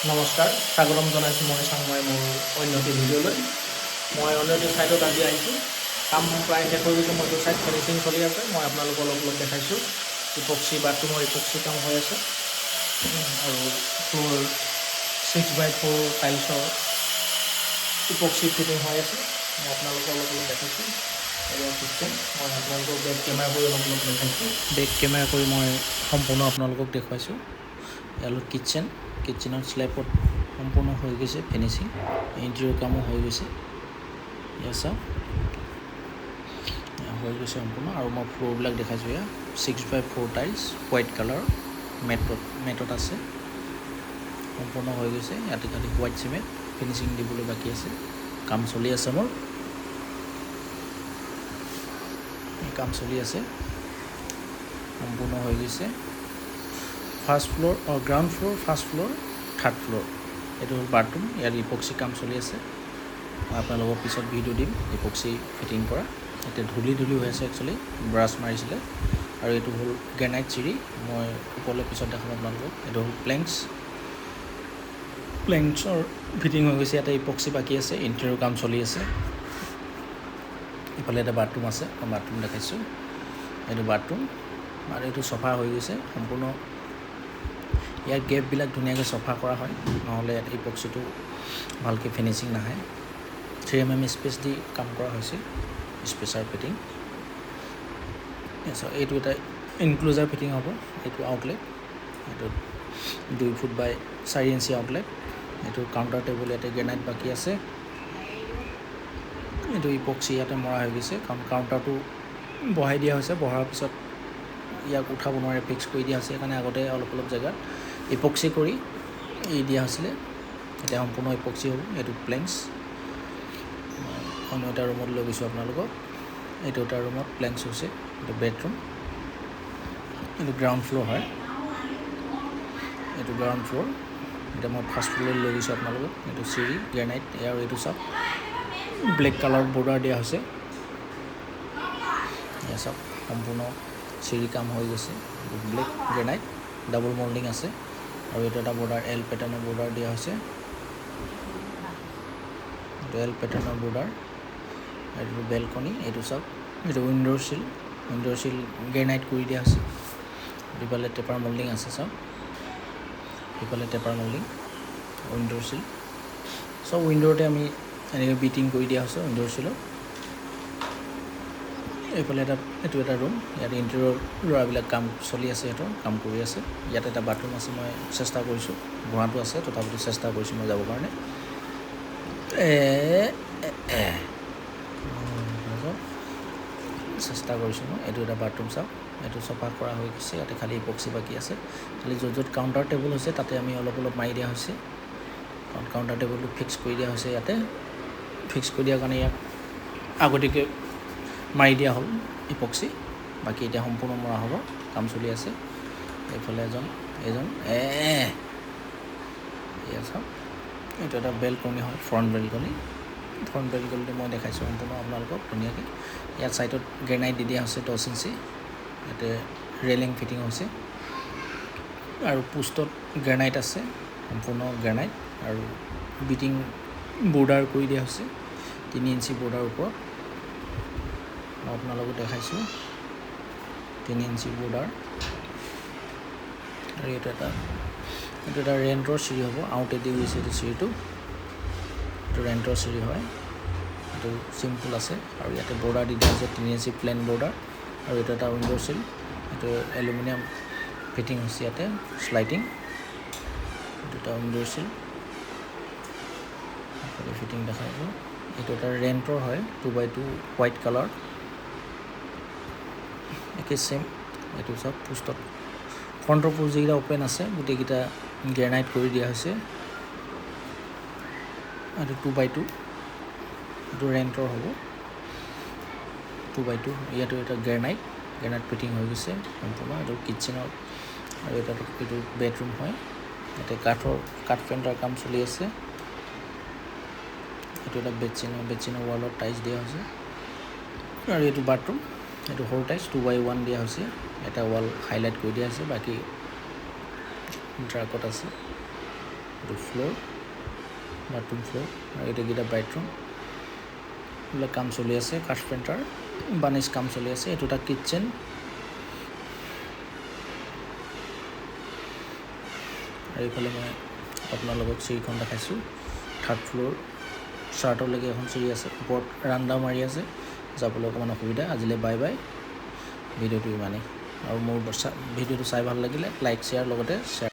নমস্কাৰ, স্বাগতম জনাইছোঁ মই চাংমাই মোৰ অন্য এটি ভিডিঅ'লৈ। মই অন্য এটি ছাইডত আজি আহিছোঁ। কাম প্ৰায় শেষ হৈ গৈছে, মই এইটো ছাইড ফিনিচিং চলি আছে। মই আপোনালোকক অলপ অলপ দেখাইছোঁ। ইপক্সি বাথৰুমৰ ইপক্সি কাম হৈ আছে আৰু ফ্ল'ৰ 6x4 টাইলছৰ ইপক্সি ফিটিং হৈ আছে। মই আপোনালোকক অলপ অলপ দেখাইছোঁ। এয়া কিটচেন, মই আপোনালোকক বেক কেমেৰা কৰি অলপ অলপ দেখাইছোঁ। বেক কেমেৰা কৰি মই সম্পূৰ্ণ আপোনালোকক দেখুৱাইছোঁ। এয়া কিটচেনৰ স্লেবত সম্পূৰ্ণ হৈ গৈছে ফিনিচিং, ইণ্টেৰিয়ৰ কামো হৈ গৈছে। এয়া চাওক, হৈ গৈছে সম্পূৰ্ণ। আৰু মই ফ্ল'ৰবিলাক দেখাইছোঁ। এয়া 6x4 টাইলছ হোৱাইট কালাৰ মেটত আছে, সম্পূৰ্ণ হৈ গৈছে। ইয়াতে খালি হোৱাইট চিমেণ্ট ফিনিচিং দিবলৈ বাকী আছে। কাম চলি আছে, মোৰ কাম চলি আছে, সম্পূৰ্ণ হৈ গৈছে। Ground floor, first floor, third floor, এইটো হ'ল বাথৰুম। ইয়াত ইপক্সি কাম চলি আছে। মই আপোনালোকৰ পিছত ভিডিঅ' দিম ইপক্সি ফিটিং কৰা। এতিয়া ধূলি হৈ আছে, একচুৱেলি ব্ৰাছ মাৰিছিলে। আৰু এইটো হ'ল গ্ৰেনাইট চিৰি, মই ওপৰলৈ পিছত দেখাম আপোনালোকক। এইটো হ'ল প্লেংছৰ ফিটিং হৈ গৈছে। ইয়াতে ইপক্সি বাকী আছে, ইণ্টেৰিয়ৰ কাম চলি আছে। ইফালে এটা বাথৰুম আছে, মই বাথৰুম দেখাইছোঁ। এইটো বাথৰুম আৰু এইটো চফা হৈ গৈছে সম্পূৰ্ণ। ইয়াৰ গেপবিলাক ধুনীয়াকৈ চফা কৰা হয়, নহ'লে ইয়াত ইপক্সিটো ভালকৈ ফিনিচিং নাহে। 3mm স্পেচ দি কাম কৰা হৈছে, স্পেচাৰ ফিটিং। এইটো এটা ইনক্ল'জাৰ ফিটিং হ'ব। এইটো আউটলেট, এইটো 2 ফুট বাই 4 ইঞ্চি আউটলেট। এইটো কাউণ্টাৰ টেবুল, ইয়াতে গ্ৰেনাইট বাকী আছে। এইটো ইপক্সি ইয়াতে মৰা হৈ গৈছে, কাৰণ কাউণ্টাৰটো বহাই দিয়া হৈছে। বহাৰ পিছত ইয়াক উঠাব নোৱাৰে, ফিক্স কৰি দিয়া হৈছে। সেইকাৰণে আগতে অলপ অলপ জেগাত ইপক্সি কৰি এৰি দিয়া হৈছিলে। এতিয়া সম্পূৰ্ণ ইপক্সি হ'ব। এইটো প্লেংছ। অন্য এটা ৰুমত লৈ গৈছোঁ আপোনালোকক। এইটো এটা ৰুমত প্লেংছ হৈছে, এইটো বেডৰুম। এইটো গ্ৰাউণ্ড ফ্ল'ৰ হয়, এইটো গ্ৰাউণ্ড ফ্ল'ৰ। এতিয়া মই ফাৰ্ষ্ট ফ্ল'ৰলৈ লৈ গৈছোঁ আপোনালোকক। এইটো চিৰি, গ্ৰেনাইট। আৰু এইটো চাওক, ব্লেক কালাৰ বৰ্ডাৰ দিয়া হৈছে। এয়া চাওক, সম্পূৰ্ণ চিৰি কাম হৈ গৈছে। ব্লেক গ্ৰেনাইট, ডাবল মল্ডিং আছে। আৰু এইটো এটা বৰ্ডাৰ, এল পেটাৰ্ণৰ বৰ্ডাৰ দিয়া হৈছে। এইটো এল পেটাৰ্ণৰ বৰ্ডাৰ। এইটো বেলকনি, এইটো চাওক, এইটো উইণ্ড'ৰ চিল গ্ৰেনাইট কৰি দিয়া হৈছে। ইফালে টেপাৰ মল্ডিং আছে, চাওক, ইফালে টেপাৰ মল্ডিং, উইণ্ড'ৰ চিল। চব উইণ্ড'ৰতে আমি এনেকৈ বিটিং কৰি দিয়া হৈছে, উইণ্ড'ৰ চিলত। এইফালে এইটো এটা ৰুম, ইয়াত ইণ্টেৰিয়ৰ ল'ৰাবিলাক কাম চলি আছে, সিহঁতৰ কাম কৰি আছে। ইয়াত এটা বাথৰুম আছে, মই চেষ্টা কৰিছোঁ, ঘোঁৰাটো আছে, তথাপিতো চেষ্টা কৰিছোঁ মই যাবৰ কাৰণে। চেষ্টা কৰিছোঁ মই। এইটো এটা বাথৰুম চাওক, এইটো চফা কৰা হৈ গৈছে। ইয়াতে খালি ইপক্সি বাকী আছে। খালি য'ত কাউণ্টাৰ টেবুল হৈছে তাতে আমি অলপ মাৰি দিয়া হৈছে, কাৰণ কাউণ্টাৰ টেবুলটো ফিক্স কৰি দিয়া হৈছে। ইয়াতে ফিক্স কৰি দিয়াৰ কাৰণে ইয়াক আগতীয়াকৈ মাৰি দিয়া হ'ল ইপক্সি। বাকী এতিয়া সম্পূৰ্ণ মৰা হ'ব, কাম চলি আছে। এইফালে এজন এয়া চাওক, এইটো এটা বেলকনি হয়, ফ্ৰণ্ট বেলকনিটো মই দেখাইছোঁ সম্পূৰ্ণ আপোনালোকক ধুনীয়াকৈ। ইয়াত ছাইডত গ্ৰেনাইট দি দিয়া হৈছে 10 ইঞ্চি। ইয়াতে ৰেলিং ফিটিং হৈছে আৰু পোষ্টত গ্ৰেনাইট আছে, সম্পূৰ্ণ গ্ৰেনাইট। আৰু বিটিং বৰ্ডাৰ কৰি দিয়া হৈছে, 3 ইঞ্চি বৰ্ডাৰ ওপৰত। মই আপোনালোকক দেখাইছোঁ 3 ইঞ্চি বৰ্ডাৰ। আৰু এইটো এটা ৰেণ্টৰ চিৰি হ'ব, আউটেদি গৈছে এইটো চিৰিটো। এইটো ৰেণ্টৰ চিৰি হয়, এইটো চিম্পুল আছে। আৰু ইয়াতে বৰ্ডাৰ দি দিয়া হৈছে 3 ইঞ্চি প্লেন বৰ্ডাৰ। আৰু এইটো এটা উইণ্ড'ৰ চিল, এইটো এলুমিনিয়াম ফিটিং হৈছে ইয়াতে, শ্লাইডিং। এইটো এটা উইণ্ড'ৰ চিল ফিটিং দেখাইছোঁ। এইটো এটা ৰেণ্টৰ হয়, 2x2 হোৱাইট কালাৰ, একে চেম। এইটো চব পোষ্টত ফ্ৰণ্টৰ পোষ্ট যিকেইটা অ'পেন আছে গোটেইকেইটা গ্ৰেনাইট কৰি দিয়া হৈছে। এইটো 2x2, এইটো ৰেণ্টৰ হ'ব 2x2। ইয়াতো এটা গ্ৰেনাইট ফিটিং হৈ গৈছে সম্পূৰ্ণ। এইটো কিটচেনৰ। আৰু এইটো বেডৰুম হয়, ইয়াতে কাঠ পেইণ্টাৰ কাম চলি আছে। এইটো এটা বেডচিনৰ ৱালত টাইলছ দিয়া হৈছে। আৰু এইটো বাথৰুম, এইটো সৰু টাইলছ 2x1 দিয়া হৈছে। এটা ৱাল হাইলাইট কৰি দিয়া হৈছে, বাকী ড্ৰাকত আছে। এইটো ফ্ল'ৰ, বাথৰুম ফ্ল'ৰ, আৰু এইটোকেইটা বেডৰুম। এইবিলাক কাম চলি আছে, কাৰ্পেণ্টাৰ বাৰ্নিছ কাম চলি আছে। এইটো এটা কিটচেন। আৰু এইফালে মই আপোনালোকক চিৰিখন দেখাইছোঁ। 3rd ফ্ল'ৰ চাৰ্টলৈকে এখন চিৰি আছে, ওপৰত ৰান্দা মাৰি আছে, যাবলৈ অকণমান অসুবিধা। আজিলৈ বাই বাই, ভিডিঅ'টো ইমানেই। আৰু মোৰ ভিডিঅ'টো চাই ভাল লাগিলে লাইক শ্বেয়াৰ লগতে শ্বেয়াৰ